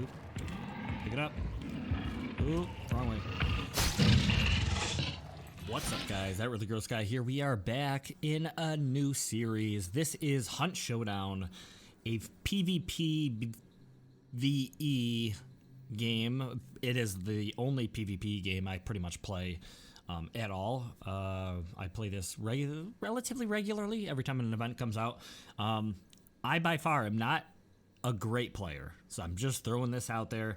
Oop. Pick it up. Ooh, wrong way. What's up, guys? That Really Gross Guy here. We are back in a new series. This is Hunt Showdown, a PvP VE game. It is the only PvP game I pretty much play at all. I play this relatively regularly every time an event comes out. I by far am not a great player, so I'm just throwing this out there.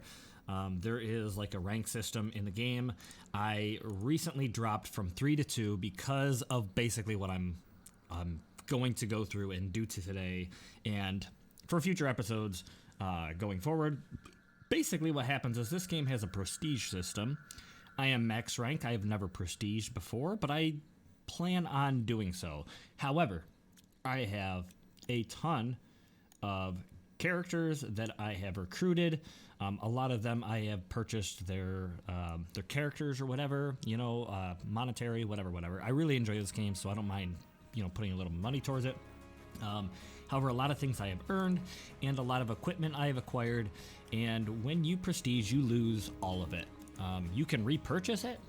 There is like a rank system in the game. I recently dropped from 3 to 2 because of basically what I'm going to go through and do to today and for future episodes going forward. Basically what happens is this game has a prestige system. I am max rank. I have never prestiged before, but I plan on doing so. However, I have a ton of characters that I have recruited. A lot of them I have purchased their characters or whatever, monetary, whatever. I really enjoy this game, so I don't mind, putting a little money towards it. However, a lot of things I have earned and a lot of equipment I have acquired, and when you prestige, you lose all of it. You can repurchase it,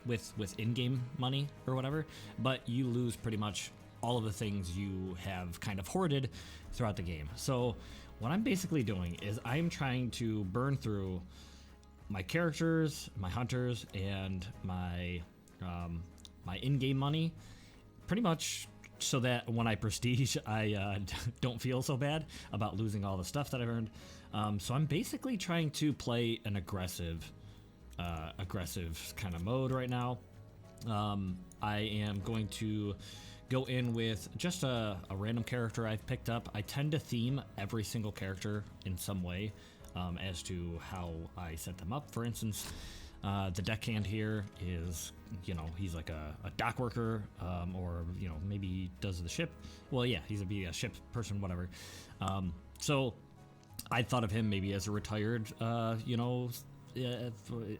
with in-game money or whatever, but you lose pretty much all of the things you have kind of hoarded throughout the game. So what I'm basically doing is I'm trying to burn through my characters, my hunters, and my in-game money, pretty much so that when I prestige, I don't feel so bad about losing all the stuff that I've earned. So I'm basically trying to play an aggressive kind of mode right now. I am going to go in with just a random character I've picked up. I tend to theme every single character in some way as to how I set them up. For instance, the deckhand here is, he's like a dock worker, or, maybe he does the ship. Well, yeah, he's a ship person, whatever. So I thought of him maybe as a retired,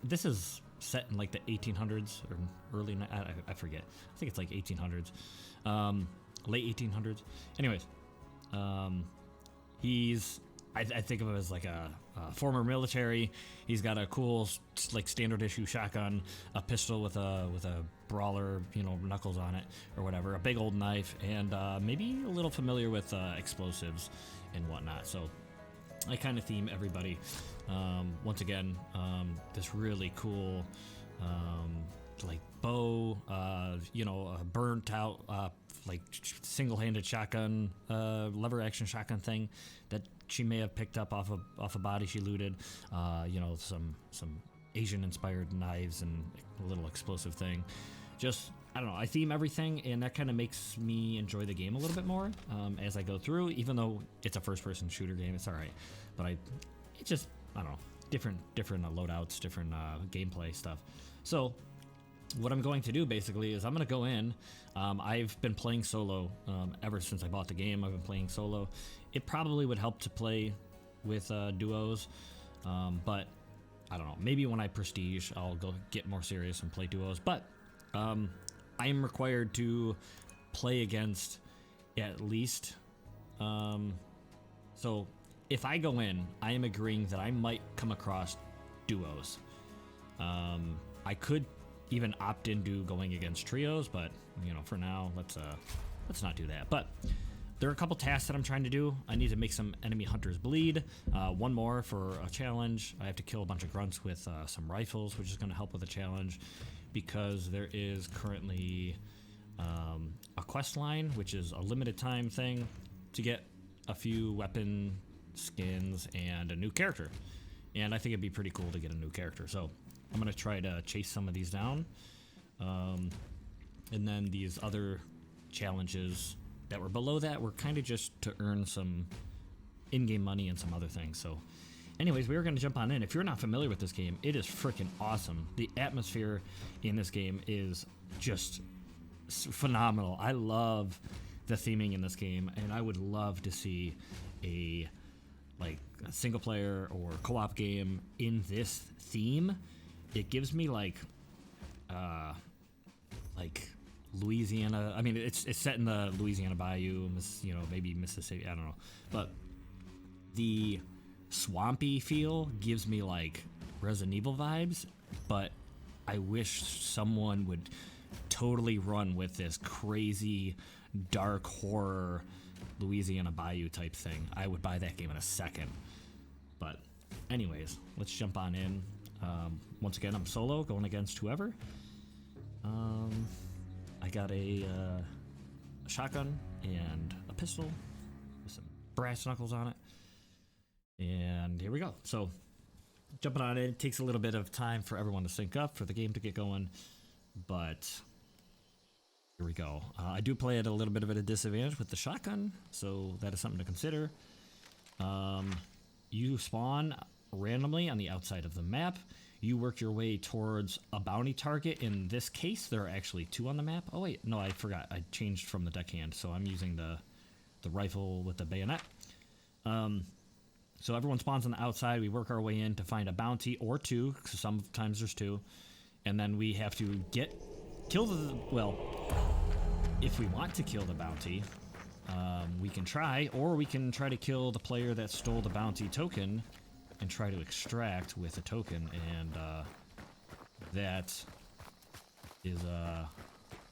this is set in like the 1800s or early, I forget. I think it's like 1800s, late 1800s. Anyways, I think of him as like a former military. He's got a cool like standard issue shotgun, a pistol with a brawler, knuckles on it or whatever, a big old knife, and maybe a little familiar with explosives and whatnot. So I kind of theme everybody. Once again, this really cool, like bow, a burnt out, like single-handed shotgun, lever action shotgun thing that she may have picked up off a body she looted. Some Asian-inspired knives and a little explosive thing. Just, I don't know, I theme everything, and that kind of makes me enjoy the game a little bit more as I go through. Even though it's a first-person shooter game, it's all right. But I don't know, different loadouts, different gameplay stuff. So what I'm going to do basically is I'm going to go in. I've been playing solo ever since I bought the game. I've been playing solo. It probably would help to play with duos, but I don't know. Maybe when I prestige, I'll go get more serious and play duos. But I am required to play against at least. So if I go in, I am agreeing that I might come across duos. I could even opt into going against trios, but for now, let's not do that. But there are a couple tasks that I'm trying to do. I need to make some enemy hunters bleed. One more for a challenge. I have to kill a bunch of grunts with some rifles, which is going to help with the challenge, because there is currently a quest line, which is a limited time thing to get a few weapon skins and a new character. And I think it'd be pretty cool to get a new character. So I'm going to try to chase some of these down. And then these other challenges that were below that were kind of just to earn some in-game money and some other things. So anyways, we are going to jump on in. If you're not familiar with this game, it is freaking awesome. The atmosphere in this game is just phenomenal. I love the theming in this game, and I would love to see a single player or co-op game in this theme. It gives me like Louisiana. I mean, it's set in the Louisiana Bayou, maybe Mississippi. I don't know, but the swampy feel gives me like Resident Evil vibes, but I wish someone would totally run with this crazy dark horror Louisiana Bayou type thing. I would buy that game in a second. But anyways, let's jump on in. Once again, I'm solo going against whoever. I got a shotgun and a pistol with some brass knuckles on it. And here we go. So jumping on it takes a little bit of time for everyone to sync up, for the game to get going. But here we go. I do play at a little bit of a disadvantage with the shotgun, so that is something to consider. You spawn randomly on the outside of the map. You work your way towards a bounty target. In this case, there are actually 2 on the map. Oh wait, no, I forgot. I changed from the deckhand, so I'm using the rifle with the bayonet. So everyone spawns on the outside. We work our way in to find a bounty or 2, because sometimes there's 2. And then we have to kill the, well, if we want to kill the bounty, we can try, or we can try to kill the player that stole the bounty token and try to extract with a token, and that is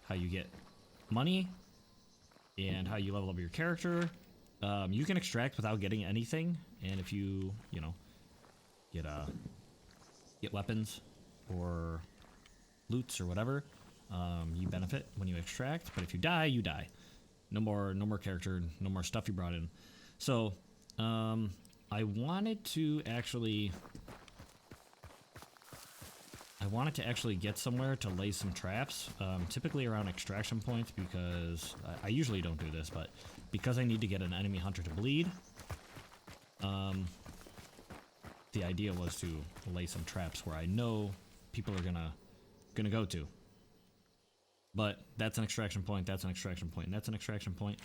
how you get money and how you level up your character. You can extract without getting anything, and if you get weapons or loots or whatever, you benefit when you extract. But if you die, you die. No more character, no more stuff you brought in. So I wanted to actually get somewhere to lay some traps, typically around extraction points, because I usually don't do this, but because I need to get an enemy hunter to bleed, the idea was to lay some traps where I know people are gonna go to. But that's an extraction point, that's an extraction point, and that's an extraction point.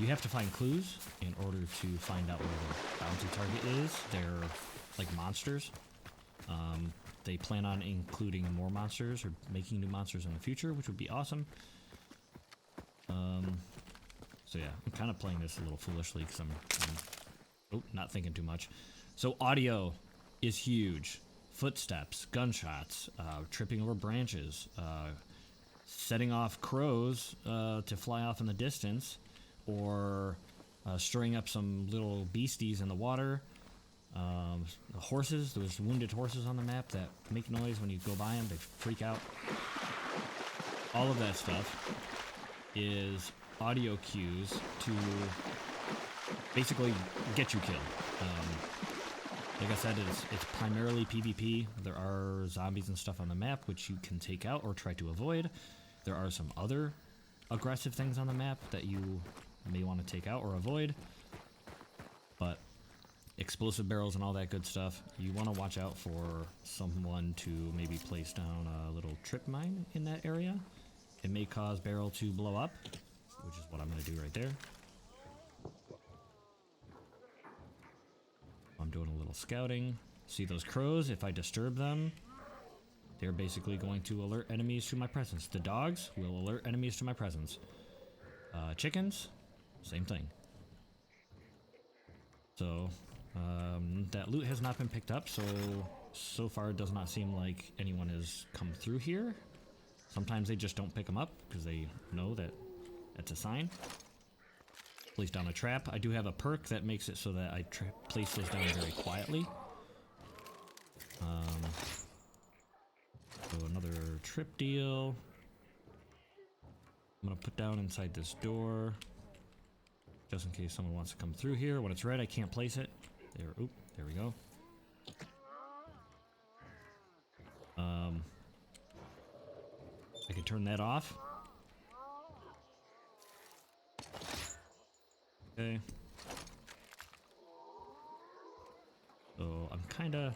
You have to find clues in order to find out where the bounty target is. They're like monsters. They plan on including more monsters or making new monsters in the future, which would be awesome. So yeah, I'm kind of playing this a little foolishly because I'm not thinking too much. So audio is huge. Footsteps, gunshots, tripping over branches, setting off crows to fly off in the distance, or stirring up some little beasties in the water. Horses, there's wounded horses on the map that make noise when you go by them, they freak out. All of that stuff is audio cues to basically get you killed. Like I said, it's primarily PvP. There are zombies and stuff on the map which you can take out or try to avoid. There are some other aggressive things on the map that you may want to take out or avoid. But explosive barrels and all that good stuff, you want to watch out for someone to maybe place down a little trip mine in that area. It may cause barrel to blow up, which is what I'm going to do right there. I'm doing a little scouting. See those crows? If I disturb them, they're basically going to alert enemies to my presence. The dogs will alert enemies to my presence. Chickens, same thing. So, that loot has not been picked up, so far it does not seem like anyone has come through here. Sometimes they just don't pick them up because they know that that's a sign. Place down a trap. I do have a perk that makes it so that I place this down very quietly. So another trip deal. I'm gonna put down inside this door, just in case someone wants to come through here. When it's red, I can't place it. There, oop, there we go. I can turn that off. Okay. So I'm kind of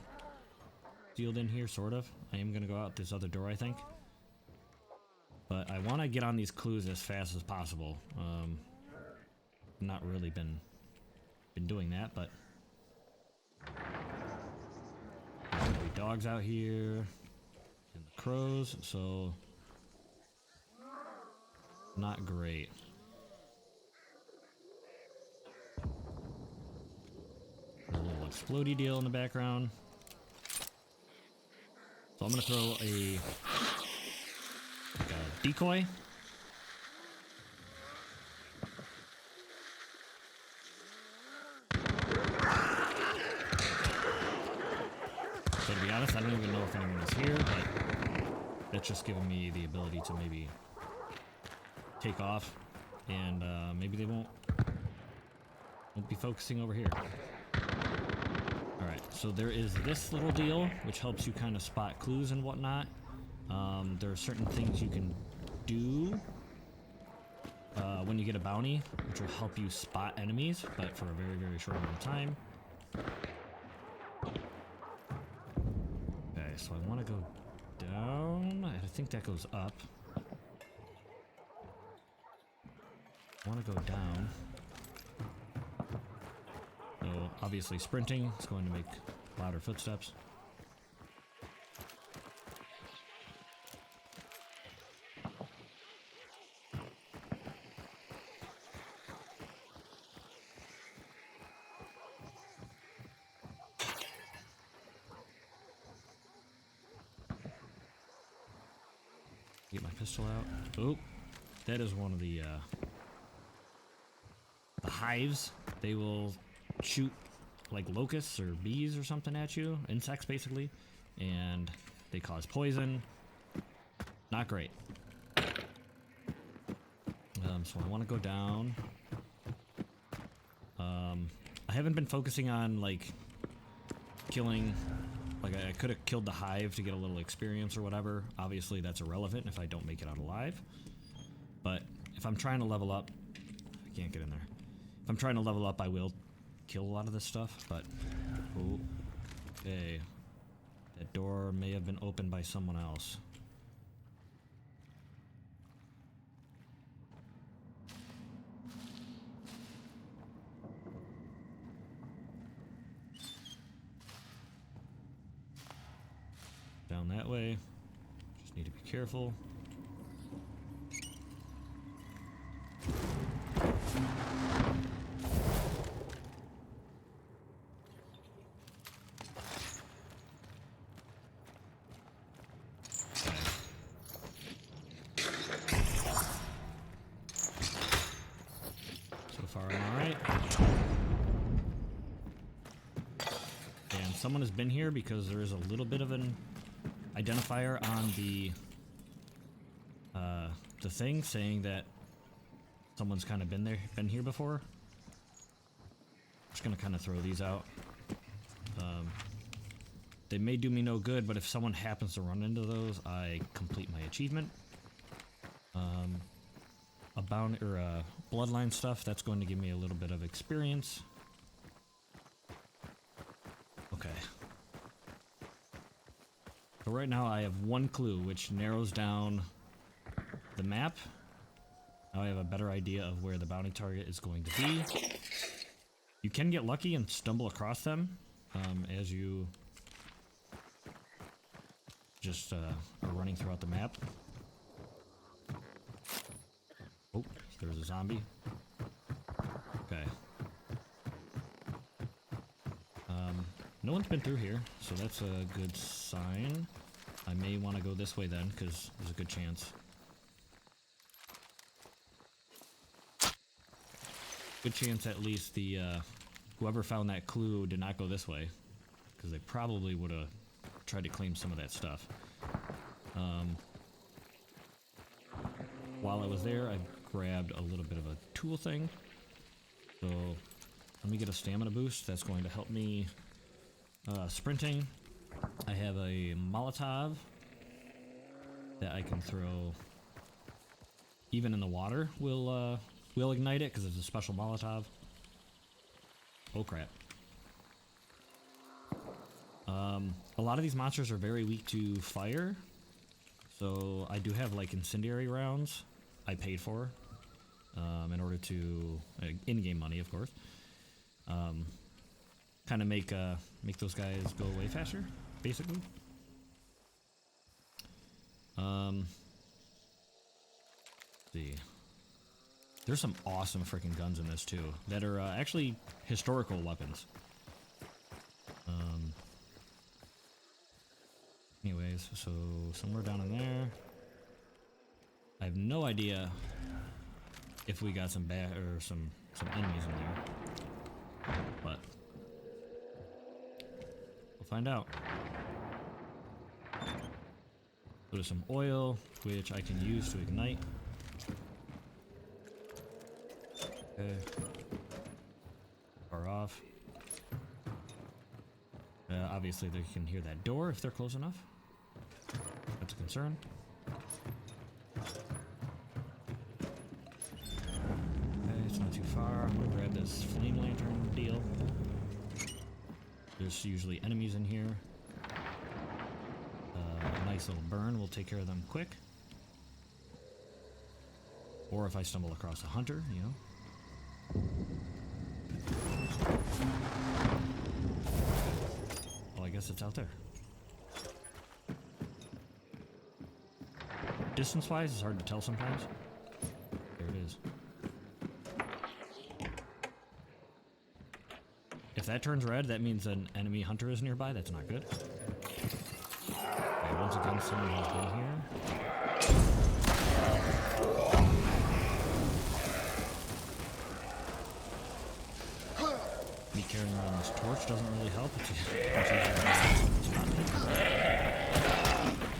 sealed in here, sort of. I am gonna go out this other door, I think. But I want to get on these clues as fast as possible. Not really been doing that, but there's gonna be dogs out here and the crows, so not great. A little explodey deal in the background. So I'm gonna throw a decoy. So to be honest, I don't even know if anyone is here, but that's just giving me the ability to maybe take off, and maybe they won't be focusing over here. Alright, so there is this little deal, which helps you kind of spot clues and whatnot. There are certain things you can do when you get a bounty, which will help you spot enemies, but for a very, very short amount of time. Okay, so I want to go down. I think that goes up. I want to go down. So obviously sprinting is going to make louder footsteps. Get my pistol out. Oh, that is one of the hives. They will shoot like locusts or bees or something at you, insects basically, and they cause poison. Not great. So I want to go down. I haven't been focusing on like killing. Like I could have killed the hive to get a little experience or whatever. Obviously that's irrelevant if I don't make it out alive. But if I'm trying to level up, I can't get in there. If I'm trying to level up, I will kill a lot of this stuff, but oh, okay. That door may have been opened by someone else. Down that way. Just need to be careful. Someone has been here because there is a little bit of an identifier on the thing saying that someone's kind of been here before. Just gonna kind of throw these out. They may do me no good, but if someone happens to run into those, I complete my achievement. A bound or bloodline stuff, that's going to give me a little bit of experience. Okay. So right now I have one clue, which narrows down the map. Now I have a better idea of where the bounty target is going to be. You can get lucky and stumble across them as you just are running throughout the map. Oh, there's a zombie. Okay. No one's been through here, so that's a good sign. I may want to go this way then, because there's a good chance. Good chance at least the whoever found that clue did not go this way, because they probably would have tried to claim some of that stuff. While I was there, I grabbed a little bit of a tool thing. So let me get a stamina boost. That's going to help me sprinting. I have a Molotov that I can throw even in the water. Will ignite it because it's a special Molotov. Oh crap. A lot of these monsters are very weak to fire, so I do have like incendiary rounds I paid for in order to in-game money, of course. Kind of make those guys go away faster, basically. Let's see. There's some awesome freaking guns in this too that are actually historical weapons. guys. So somewhere down in there. I have no idea if we got some some enemies in there, but we'll find out. So there's some oil which I can use to ignite. Okay. Far off. Obviously they can hear that door if they're close enough. That's a concern. Okay, it's not too far. I'm gonna grab this flame lantern deal. There's usually enemies in here. A nice little burn will take care of them quick. Or if I stumble across a hunter, you know. Well, I guess it's out there. Distance-wise, it's hard to tell sometimes. There it is. If that turns red, that means an enemy hunter is nearby. That's not good. Okay, once again, someone has been here. Me carrying around this torch doesn't really help. It's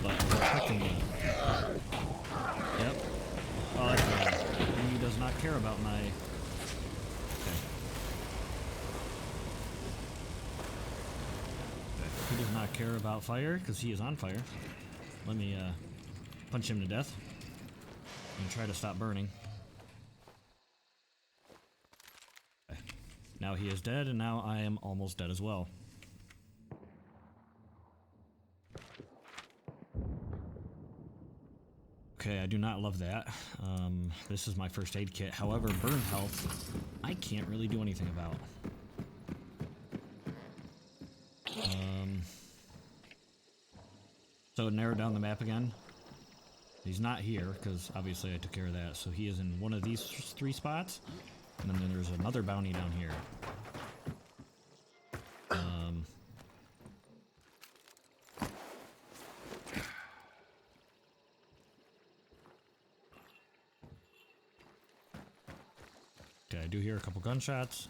but we're affecting me. Yep. Oh, that's red. He does not care about my... Okay. He does not care about fire, because he is on fire. Let me punch him to death. And try to stop burning. Okay. Now he is dead, and now I am almost dead as well. Okay, I do not love that. This is my first aid kit. However, burn health, I can't really do anything about. So narrow down the map again. He's not here, because obviously I took care of that. So he is in one of these 3 spots. And then there's another bounty down here. Okay, I do hear a couple gunshots.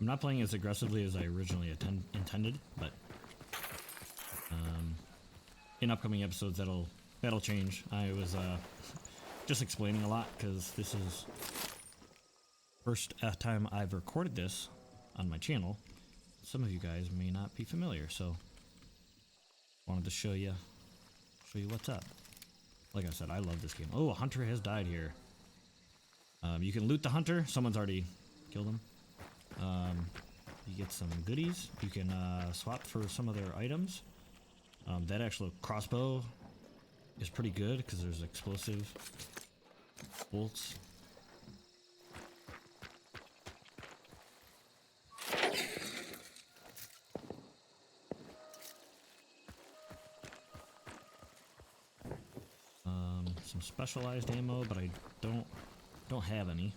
I'm not playing as aggressively as I originally intended, but in upcoming episodes that'll change. I was just explaining a lot because this is first time I've recorded this on my channel. Some of you guys may not be familiar, so wanted to show you what's up. Like I said, I love this game. Oh, a hunter has died here. You can loot the hunter. Someone's already killed him. You get some goodies. You can swap for some of their items. That actual crossbow is pretty good because there's explosive bolts. Some specialized ammo, but I don't have any.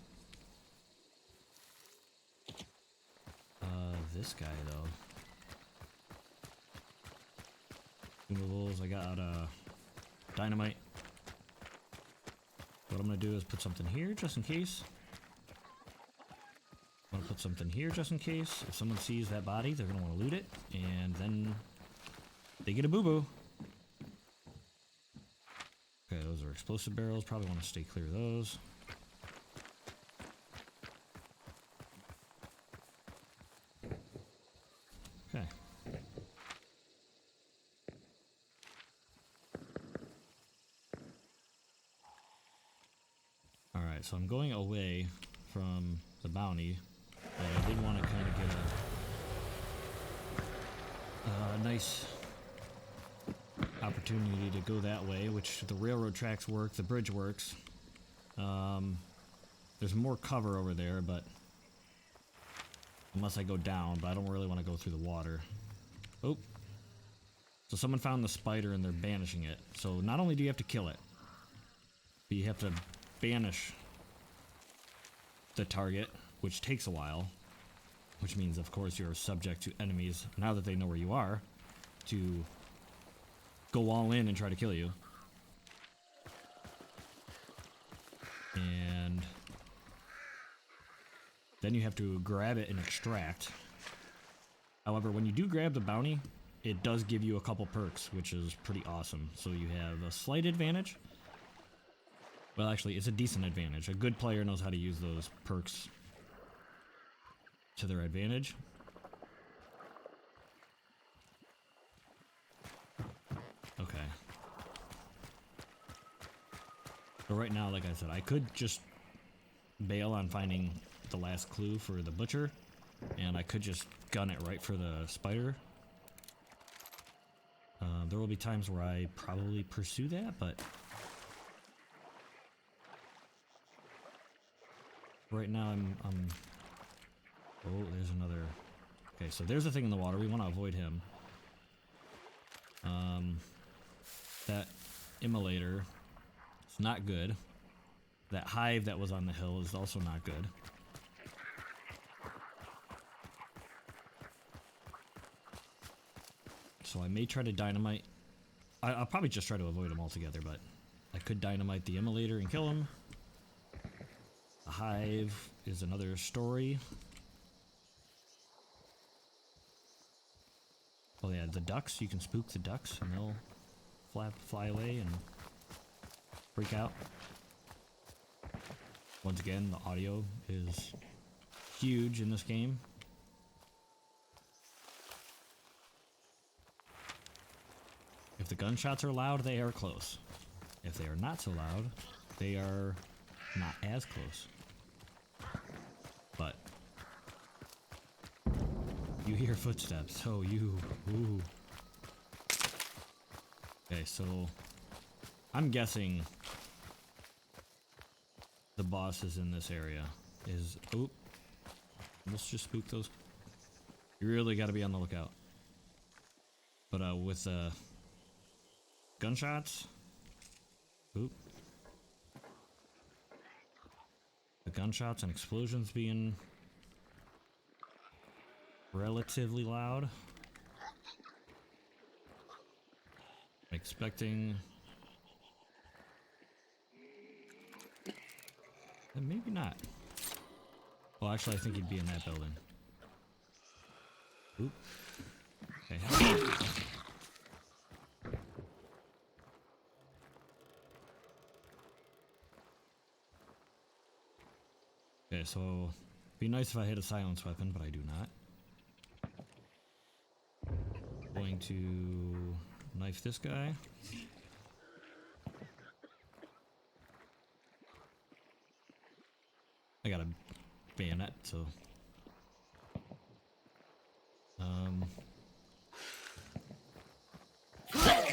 This guy though. Consumables, I got dynamite. What I'm gonna do is put something here just in case. I'm gonna put something here just in case. If someone sees that body, they're gonna want to loot it, and then they get a boo-boo. Okay, those are explosive barrels. Probably want to stay clear of those. Okay. Alright, so I'm going away from the bounty, but I did want to kind of get a nice opportunity to go that way, which the railroad tracks work, the bridge works. There's more cover over there, but unless I go down, but I don't really want to go through the water. Oh. So someone found the spider and they're banishing it. So not only do you have to kill it, but you have to banish the target, which takes a while. which means, of course, you're subject to enemies, now that they know where you are, to go all in and try to kill you. And then you have to grab it and extract. However, when you do grab the bounty, it does give you a couple perks, which is pretty awesome. So you have a slight advantage. Well, actually, it's a decent advantage. A good player knows how to use those perks to their advantage. Okay. So right now, like I said, I could just bail on finding the last clue for the butcher, and I could just gun it right for the spider. There will be times where I probably pursue that, but right now I'm oh, there's another. Okay, so there's a thing in the water. We want to avoid him. That immolator is not good. That hive that was on the hill is also not good. So I may try to dynamite. I'll probably just try to avoid him altogether, but I could dynamite the immolator and kill him. The hive is another story. Oh yeah, the ducks, you can spook the ducks and they'll fly away and freak out. Once again, the audio is huge in this game. If the gunshots are loud, they are close. If they are not so loud, they are not as close. But you hear footsteps. Oh, you. Ooh. Okay, so I'm guessing the boss is in this area. Oop. Let's just spook those. You really got to be on the lookout. But with gunshots. Oop. The gunshots and explosions being relatively loud. Expecting. And maybe not. Well, actually, I think he'd be in that building. Oop. Okay. Okay, so it'd be nice if I had a silence weapon, but I do not. Going to knife this guy. I got a bayonet, so okay,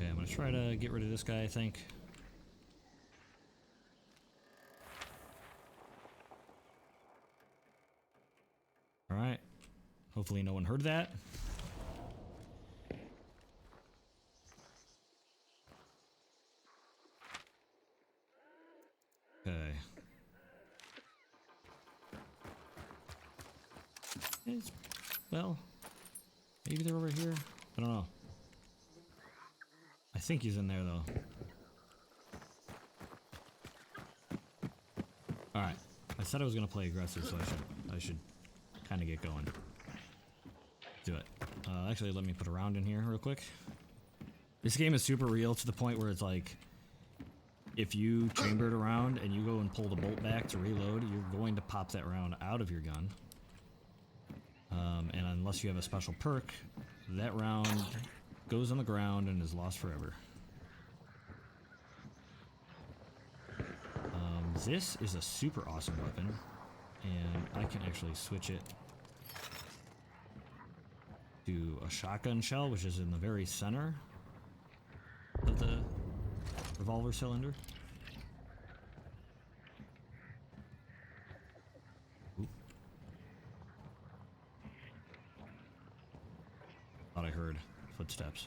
I'm gonna try to get rid of this guy, I think. Alright. Hopefully no one heard that. Okay. Well, maybe they're over here. I don't know. I think he's in there though. Alright. I said I was gonna play aggressive, so I should kind of get going. Do it. Actually, let me put a round in here real quick. This game is super real to the point where it's like, if you chamber it around and you go and pull the bolt back to reload, you're going to pop that round out of your gun. And unless you have a special perk, that round goes on the ground and is lost forever. This is a super awesome weapon, and I can actually switch it to a shotgun shell, which is in the very center of the revolver cylinder. Oop. Thought I heard footsteps.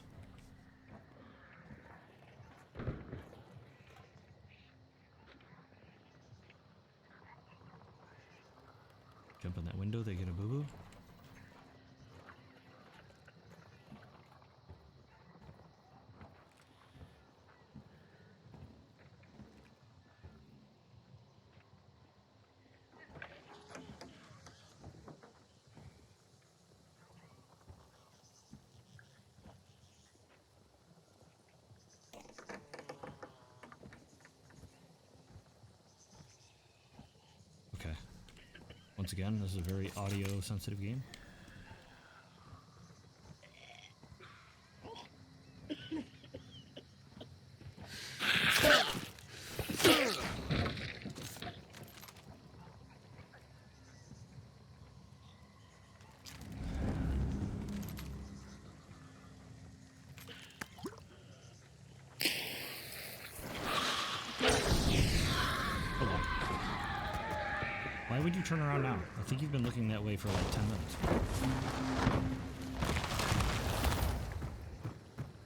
Okay. Once again, this is a very audio-sensitive game. Why would you turn around now? I think you've been looking that way for like 10 minutes.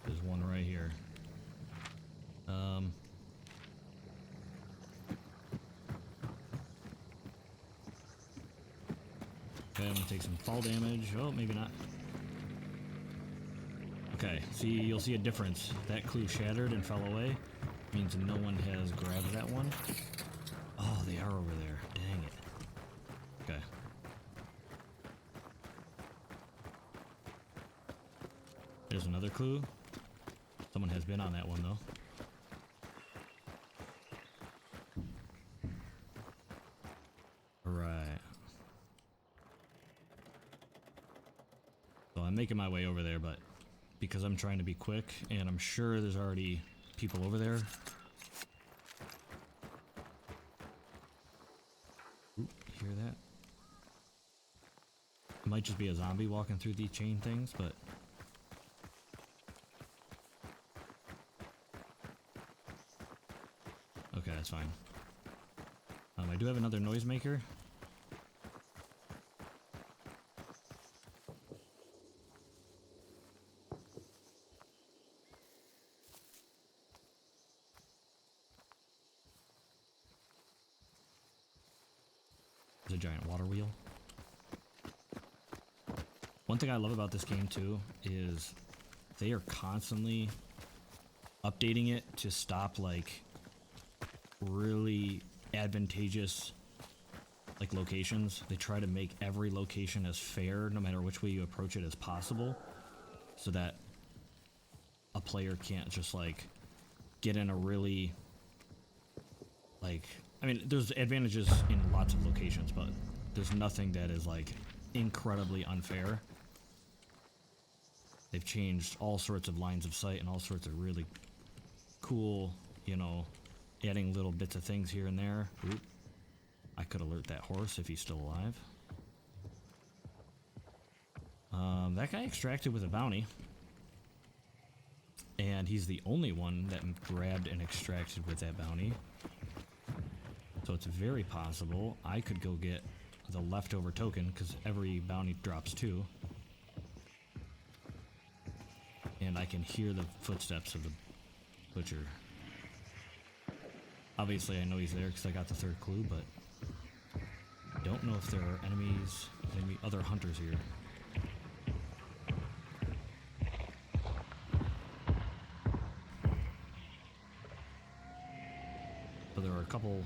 There's one right here. Okay, I'm gonna take some fall damage. Oh, maybe not. Okay, see, you'll see a difference. That clue shattered and fell away. Means no one has grabbed that one. Oh, they are over there. Dang it. Okay. There's another clue. Someone has been on that one, though. Alright. So I'm making my way over there, but because I'm trying to be quick, and I'm sure there's already people over there. Oop, you hear that? It might just be a zombie walking through these chain things, but... Okay, that's fine. I do have another noisemaker. There's a giant water wheel. One thing I love about this game too is they are constantly updating it to stop like really advantageous like locations. They try to make every location as fair no matter which way you approach it as possible, so that a player can't just like get in a really like, I mean, there's advantages in lots of locations, but there's nothing that is like incredibly unfair. They've changed all sorts of lines of sight and all sorts of really cool, you know, adding little bits of things here and there. Oop. I could alert that horse if he's still alive. That guy extracted with a bounty. And he's the only one that grabbed and extracted with that bounty. So it's very possible I could go get the leftover token, because every bounty drops 2. And I can hear the footsteps of the butcher. Obviously I know he's there because I got the 3rd clue, but I don't know if there are enemies, maybe other hunters here. So there are a couple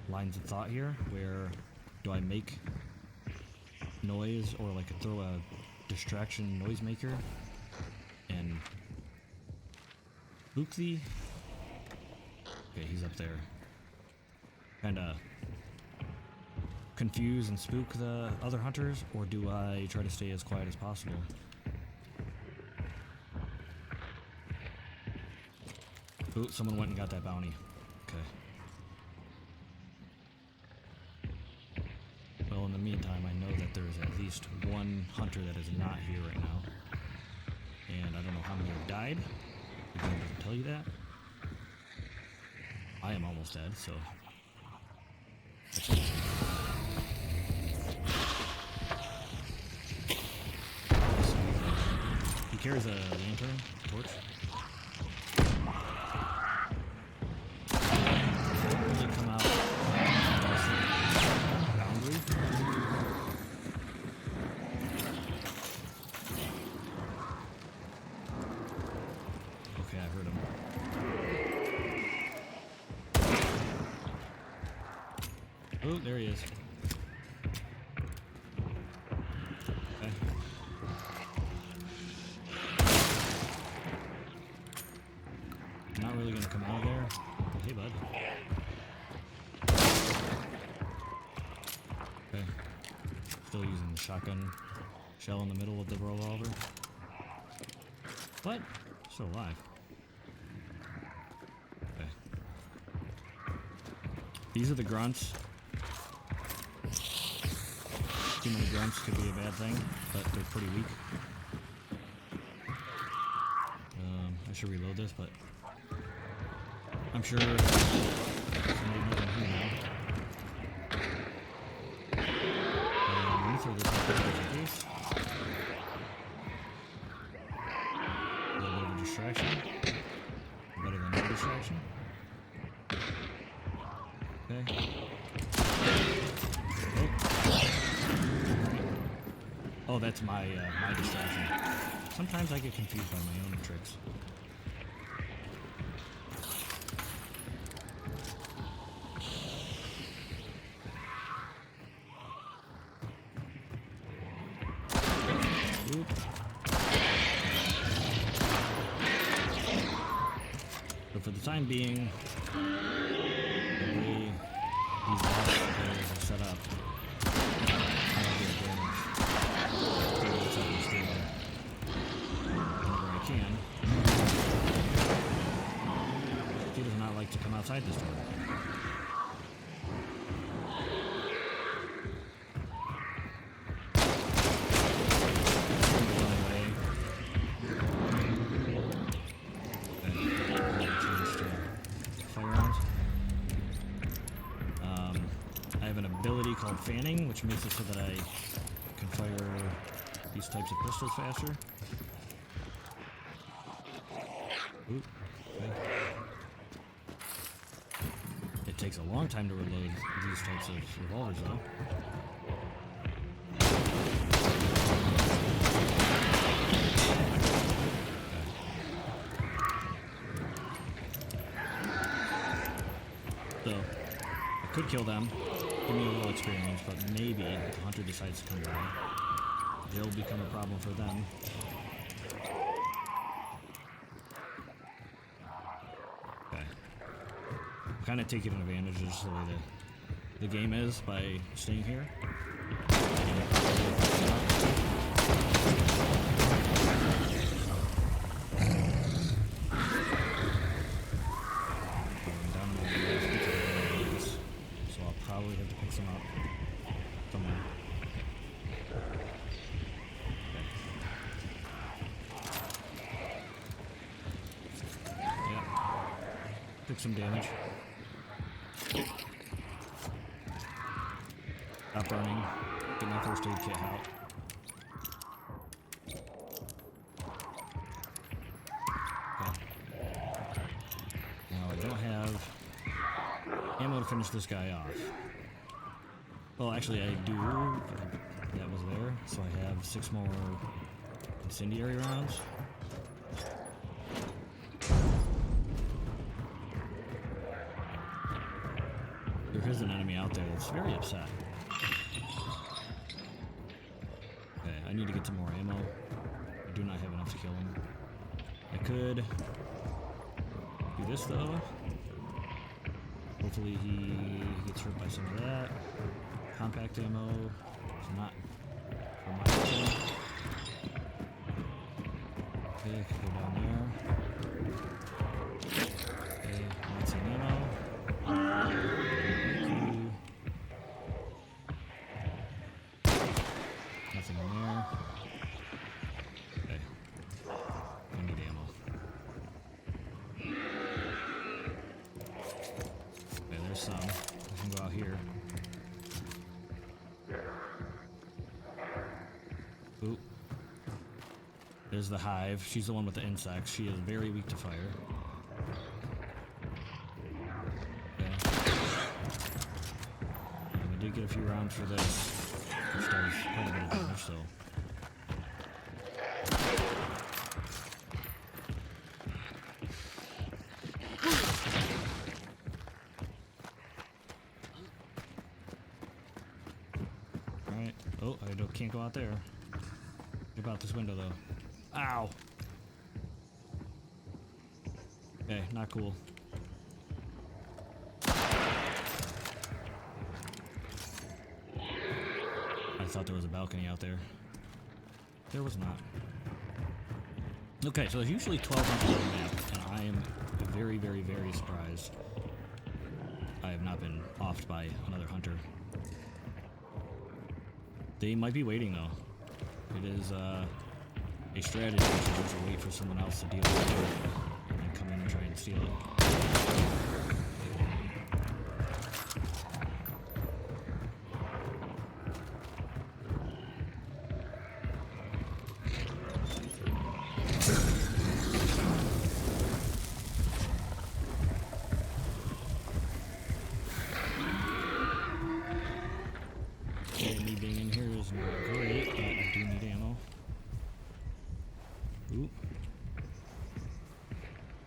lines of thought here. Where do I make noise, or like throw a distraction noisemaker and spook the... Okay, he's up there. Kinda confuse and spook the other hunters, or do I try to stay as quiet as possible? Ooh, someone went and got that bounty. Okay. Well, in the meantime, I know that there's at least one hunter that is not here right now. And I don't know how many have died. The game doesn't tell you that. I am almost dead, so... He carries a lantern, torch. Does it come out boundary? Okay, I heard him. Oh, there he is. Okay. I'm not really gonna come out of there. Hey, bud. still using the shotgun shell in the middle of the revolver. What? Still alive. Okay. These are the grunts. Too many grunts could be a bad thing, but they're pretty weak. I should reload this, but I'm sure somebody knows I'm here now. Let me throw this up just in case. A little bit of a distraction. Better than no distraction. Okay. Oh, that's my distraction. Sometimes I get confused by my own tricks. Oop. But for the time being, the way these boss players are set up, I don't get damage. Whenever I can. He does not like to come outside this door. Ability called fanning, which makes it so that I can fire these types of pistols faster. Ooh, okay. It takes a long time to reload these types of revolvers, though. So, I could kill them. Give me a little experience, but maybe if the hunter decides to come by, they'll become a problem for them. Okay. I'm kind of taking advantage of just the way the game is by staying here. Probably have to pick some up somewhere. Okay. Yeah. Took some damage. Stop running. Get my first aid kit out. Okay. Now I don't have ammo to finish this guy off. Well, actually, I do. That was there, so I have 6 more incendiary rounds. There is an enemy out there that's very upset. Okay, I need to get some more ammo. I do not have enough to kill him. I could do this, though. Hopefully he gets hurt by some of that. Compact ammo, it's not for my team. Okay, I can go down there. Okay, need some ammo. Nothing in there. Okay, I need ammo. Okay, there's some. I can go out here. Ooh. There's the hive. She's the one with the insects. She is very weak to fire. Okay. And we did get a few rounds for this, which does quite a bit of damage, so. Alright. Oh, can't go out there. What about this window, though? Ow! Okay, not cool. I thought there was a balcony out there. There was not. Okay, so there's usually 12 hunters on the map, and I am very, very, very surprised I have not been offed by another hunter. They might be waiting, though. It is a strategy to wait for someone else to deal with it and come in and try and steal it. Me being in here is not great, but I do need ammo. Ooh.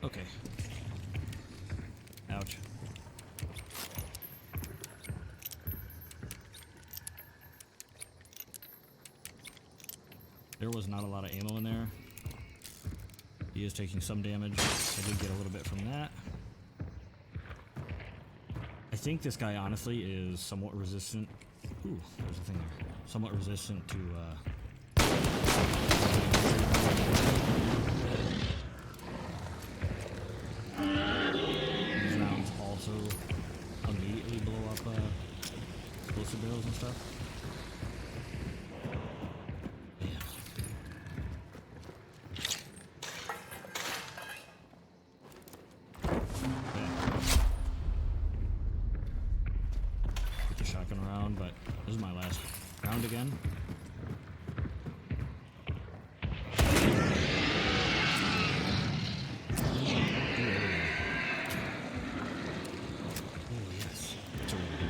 Okay. Ouch. There was not a lot of ammo in there. He is taking some damage. I did get a little bit from that. I think this guy honestly is somewhat resistant. Ooh, there's a thing there. Somewhat resistant to these rounds also immediately blow up explosive barrels and stuff. Yeah. Get the shotgun around, but this is my last round again.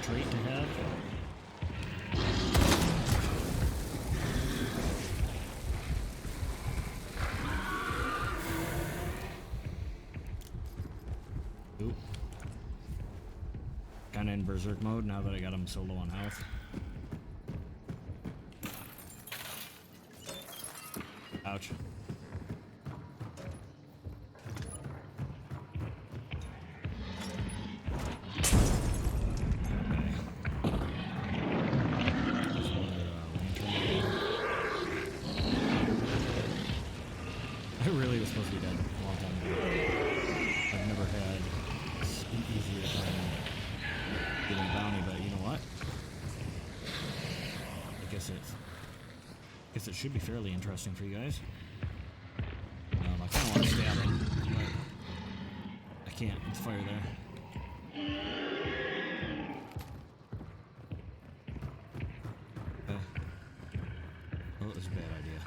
Trait to have. Ooh. Kinda in berserk mode now that I got him so low on health. Ouch. I really was supposed to be dead a long time ago. I've never had an easier time getting a bounty, but you know what? I guess it should be fairly interesting for you guys. I kind of want to stab him, but I can't. It's fire there. Okay. Well, that was a bad idea.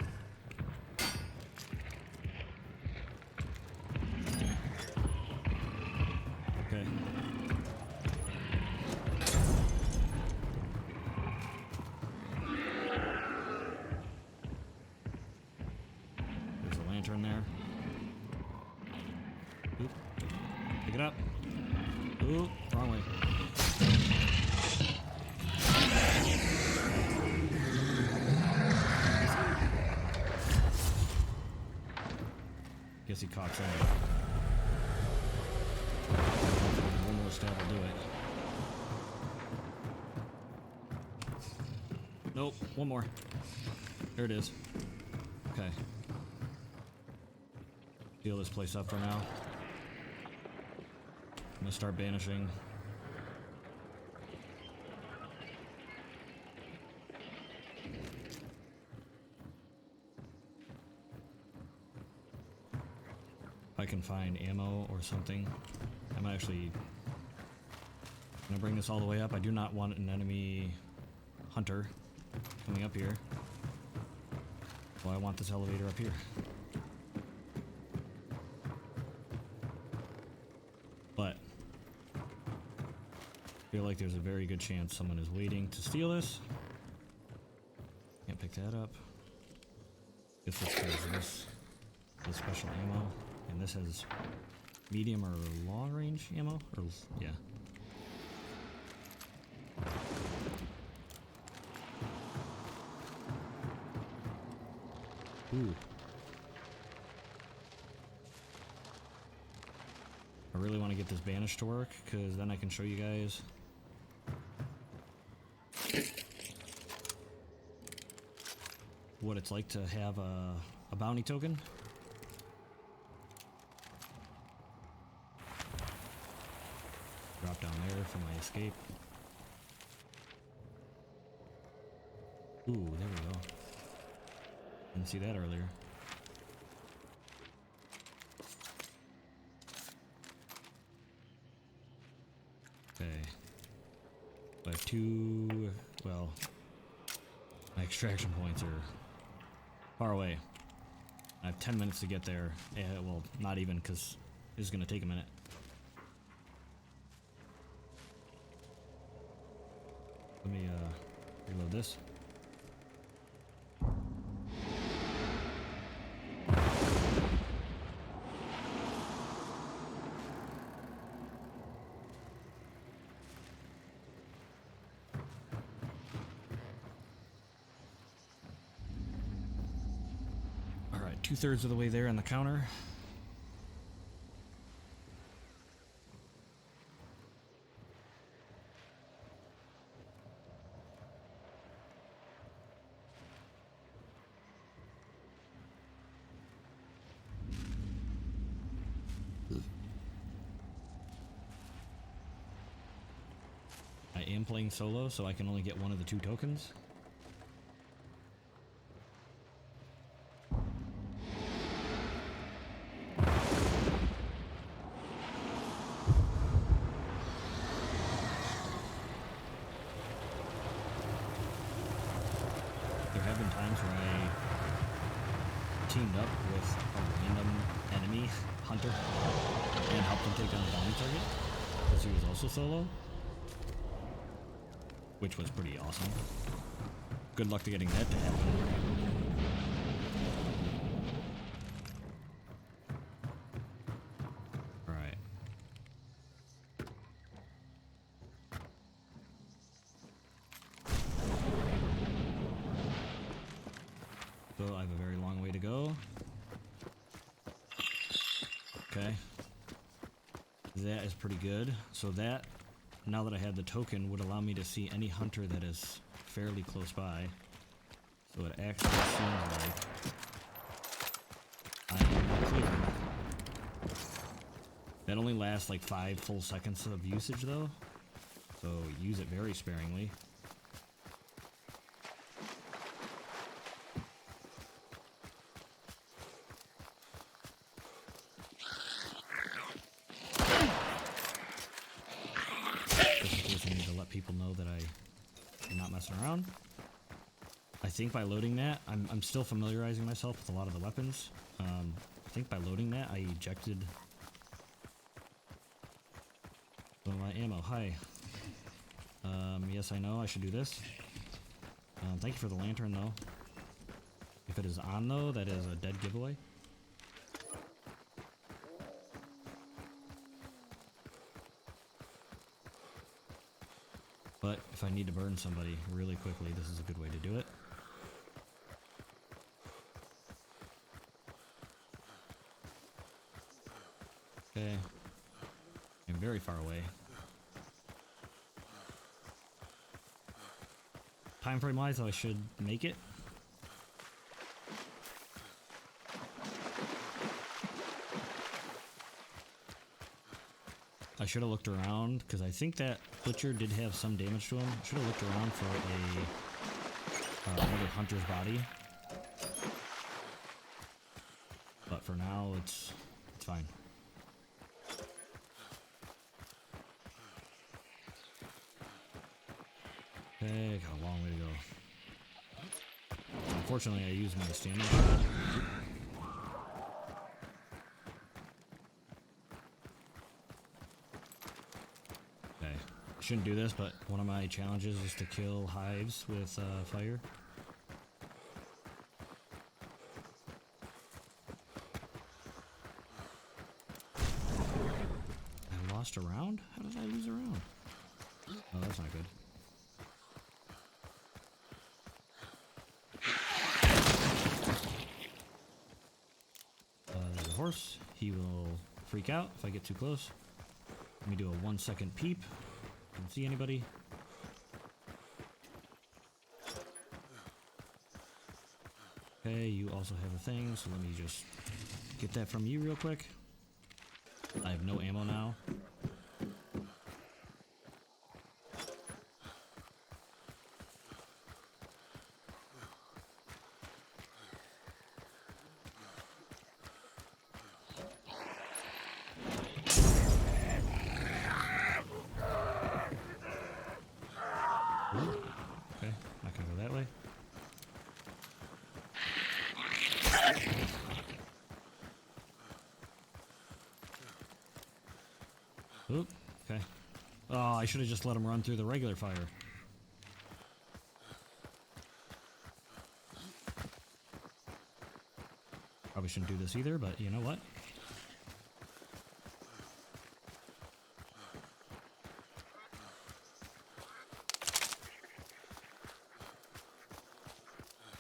Okay. There's a lantern there. Oop. Pick it up. Ooh, wrong way. Guess he caught something. One more stab will do it. Nope, one more. There it is. Okay. Seal this place up for now. I'm gonna start banishing. If I can find ammo or something, I'm actually gonna bring this all the way up. I do not want an enemy hunter coming up here. Well, I want this elevator up here. But I feel like there's a very good chance someone is waiting to steal this. Can't pick that up. Guess this has this special ammo, and this has medium or long range ammo, or yeah. Ooh. I really want to get this banish to work, because then I can show you guys. what it's like to have a bounty token. Drop down there for my escape. Ooh, there we go. Didn't see that earlier. Okay. I have two, well, my extraction points are far away. I have 10 minutes to get there. Well, not even, because it's going to take a minute. Let me reload this. Alright, 2/3 of the way there on the counter. I am playing solo, so I can only get one of the two tokens. There have been times where I teamed up with a random enemy hunter and helped him take down a bounty target, because he was also solo. Which was pretty awesome. Good luck to getting that to happen. Alright. So I have a very long way to go. Okay. That is pretty good. So that, now that I have the token, would allow me to see any hunter that is fairly close by. So it actually seems like I am clear. That only lasts like 5 full seconds of usage though, so use it very sparingly. I need to let people know that I'm not messing around. I think by loading that, I'm still familiarizing myself with a lot of the weapons. I think by loading that, I ejected some of my ammo. Hi. Yes, I know I should do this. Thank you for the lantern, though. If it is on, though, that is a dead giveaway. But if I need to burn somebody really quickly, this is a good way to do it. Okay. I'm very far away. Time frame wise, I should make it. I should have looked around, because I think that Butcher did have some damage to him. Should have looked around for another hunter's body. But for now, it's fine. Okay, got a long way to go. Unfortunately, I used my stamina. Shouldn't do this, but one of my challenges is to kill hives with fire. I lost a round? How did I lose a round? Oh, that's not good. There's a horse. He will freak out if I get too close. Let me do a 1-second peep. Don't see anybody. Okay, you also have a thing, so let me just get that from you real quick. I have no ammo now. Ooh, okay, not gonna go that way. Oop, okay. Oh, I should have just let him run through the regular fire. Probably shouldn't do this either, but you know what?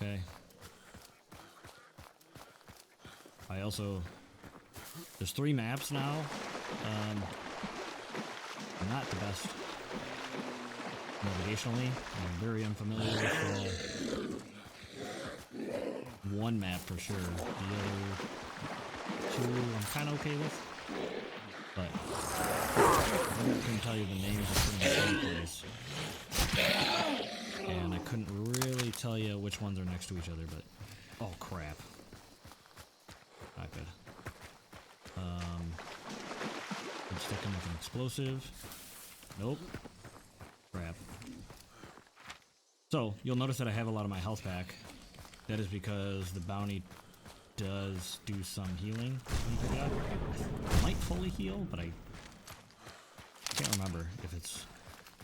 Okay. I also... There's 3 maps now. Not the best navigationally. I'm very unfamiliar with one map for sure. The other 2 I'm kind of okay with, but I couldn't tell you the names of certain places. And I couldn't really tell you which ones are next to each other, but... Oh, crap. Not good. I'm sticking with an explosive. Nope. Crap. So, you'll notice that I have a lot of my health back. That is because the bounty does do some healing when you pick it up. I might fully heal, but I can't remember if it's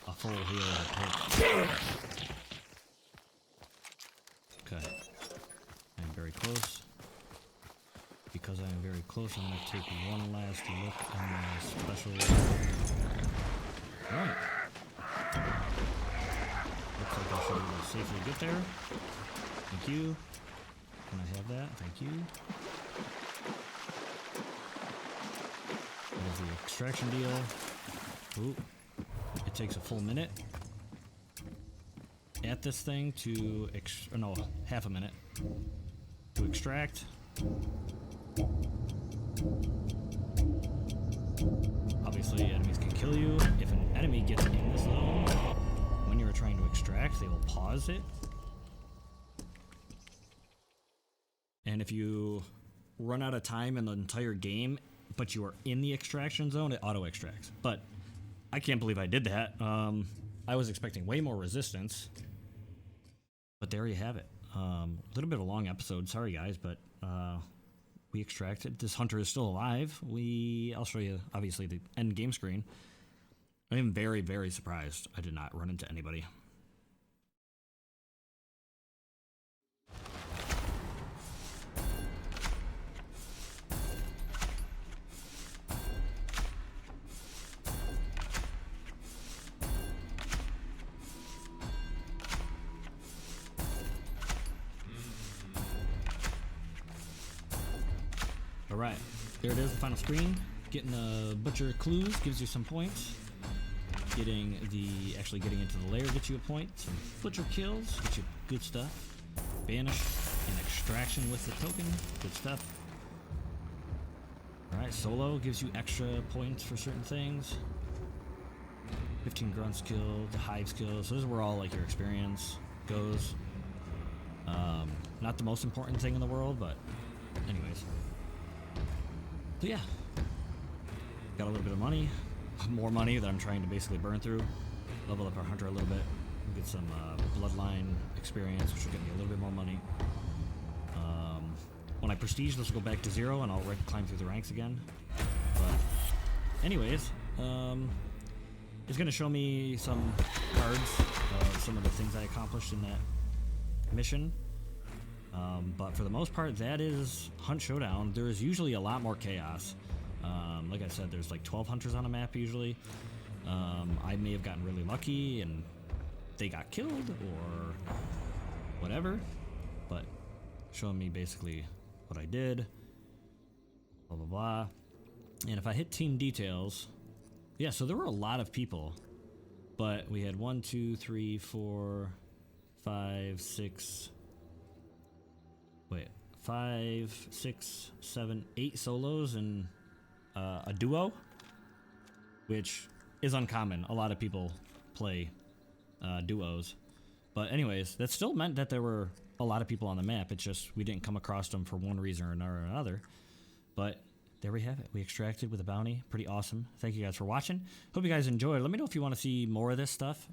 a full heal or a pick. Okay. I'm very close. Because I am very close, I'm going to take one last look at my special... Alright. Looks like I should be able to safely get there. Thank you. Can I have that? Thank you. There's the extraction deal. Ooh. It takes a full minute at this thing to... no, half a minute to extract. Obviously, enemies can kill you. If an enemy gets in this zone, when you're trying to extract, they will pause it. And if you run out of time in the entire game, but you are in the extraction zone, it auto-extracts. But I can't believe I did that. I was expecting way more resistance. But there you have it. A little bit of a long episode. Sorry, guys, but... we extracted. This hunter is still alive. I'll show you, obviously, the end game screen. I am very, very surprised I did not run into anybody. Alright, there it is, the final screen. Getting the butcher clues gives you some points. Actually getting into the lair gets you a point. Some butcher kills gets you good stuff. Banish and extraction with the token, good stuff. Alright, solo gives you extra points for certain things. 15 grunts killed, hives killed, so this is where all like your experience goes. Not the most important thing in the world, but anyways. So yeah, got a little bit of money, more money that I'm trying to basically burn through. Level up our hunter a little bit, get some bloodline experience, which will get me a little bit more money. When I prestige, this will go back to 0, and I'll climb through the ranks again. But anyways, it's going to show me some cards of some of the things I accomplished in that mission. But for the most part, that is Hunt Showdown. There is usually a lot more chaos. Like I said, there's like 12 hunters on a map usually. I may have gotten really lucky and they got killed or whatever, but showing me basically what I did, blah, blah, blah. And if I hit team details, yeah, so there were a lot of people, but we had 1, 2, 3, 4, 5, 6... Wait, 5, 6, 7, 8 solos and a duo, which is uncommon. A lot of people play duos. But anyways, that still meant that there were a lot of people on the map. It's just we didn't come across them for one reason or another. But there we have it. We extracted with a bounty. Pretty awesome. Thank you guys for watching. Hope you guys enjoyed. Let me know if you want to see more of this stuff.